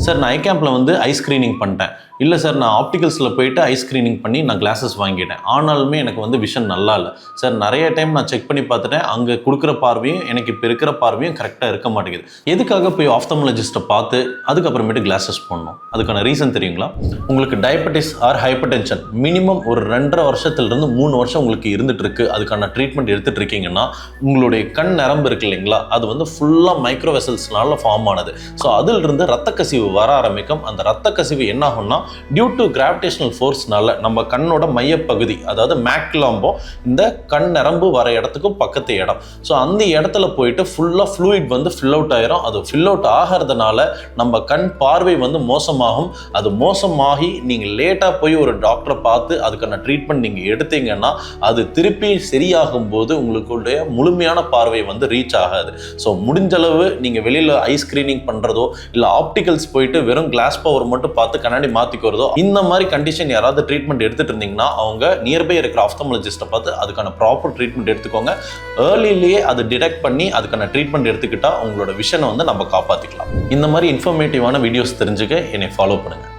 Sir நான் ஐ கேம்பில் வந்து ஐ ஸ்க்ரீனிங் பண்ணிட்டேன். இல்லை சார் நான் ஆப்டிகல்ஸில் போயிட்டு ஐ ஸ்க்ரீனிங் பண்ணி நான் கிளாஸஸ் வாங்கிட்டேன். ஆனாலுமே எனக்கு வந்து விஷன் நல்லா இல்லை சார். நிறைய டைம் நான் செக் பண்ணி பார்த்துட்டேன். அங்கே கொடுக்குற பார்வையும் எனக்கு இப்போ இருக்கிற பார்வையும் கரெக்டாக இருக்க மாட்டேங்குது. எதுக்காக போய் ஆப்தமாலஜிஸ்ட்டை பார்த்து அதுக்கப்புறமேட்டு கிளாஸஸ் பண்ணணும்? அதுக்கான ரீசன் தெரியுங்களா? உங்களுக்கு diabetes R hyper tension minimum ஒரு 2.5 வருஷத்துலேருந்து 3 வருஷம் உங்களுக்கு இருந்துட்டு இருக்கு. அதுக்கான ட்ரீட்மெண்ட் எடுத்துகிட்டு இருக்கீங்கன்னா உங்களுடைய கண் நரம்பு இருக்கு இல்லைங்களா, அது வந்து ஃபுல்லாக மைக்ரோ வெசல்ஸ்னால ஃபார்ம் ஆனது. ஸோ அதிலிருந்து ரத்த கசிவு வர ஆரம்பிக்கும். அந்த ரத்த கசிவு என்ன ஆகும்னா டியூ டு கிராவிடேஷனல் ஃபோர்ஸ்னால நம்ம கண்ணோட மையப்பகுதி, அதாவது மேக்லாம்போ, இந்த கண் நரம்பு வர இடத்துக்கும் பக்கத்து இடம், ஸோ அந்த இடத்துல போயிட்டு ஃபுல்லாக ஃப்ளூயிட் வந்து ஃபில் அவுட் ஆயிரும். அது ஃபில் அவுட் ஆகிறதுனால நம்ம கண் பார்வை வந்து மோசமாகும். அது மோசமாகி நீங்கள் லேட்டாக போய் ஒரு டாக்டரை பார்த்து அதுக்கான ட்ரீட்மெண்ட் நீங்கள் எடுத்தீங்கன்னா அது திருப்பி சரியாகும் போது உங்களுடைய முழுமையான பார்வை வந்து ரீச் ஆகாது. ஸோ முடிஞ்சளவு நீங்கள் வெளியில் ஐ ஸ்க்ரீனிங் பண்ணுறதோ இல்லை ஆப்டிகல்ஸ் போயிட்டு வெறும் கிளாஸ் பவர் மட்டும் பார்த்து கண்ணாடி மாற்றிக்கிறதோ, இந்த மாதிரி கண்டிஷன் யாராவது ட்ரீட்மெண்ட் எடுத்துட்டு இருந்தீங்கன்னா அவங்க நியர்பை இருக்கிற ஆப்தமாலஜிஸ்ட்டை பார்த்து அதுக்கான ப்ராப்பர் ட்ரீட்மெண்ட் எடுத்துக்கோங்க. ஏர்லிலேயே அதை டிடெக்ட் பண்ணி அதுக்கான ட்ரீட்மெண்ட் எடுத்துக்கிட்டா உங்களோட விஷனை வந்து நம்ம காப்பாற்றிக்கலாம். இந்த மாதிரி இன்ஃபர்மேட்டிவான வீடியோஸ் தெரிஞ்சுக்க என்னை ஃபாலோ பண்ணுங்கள்.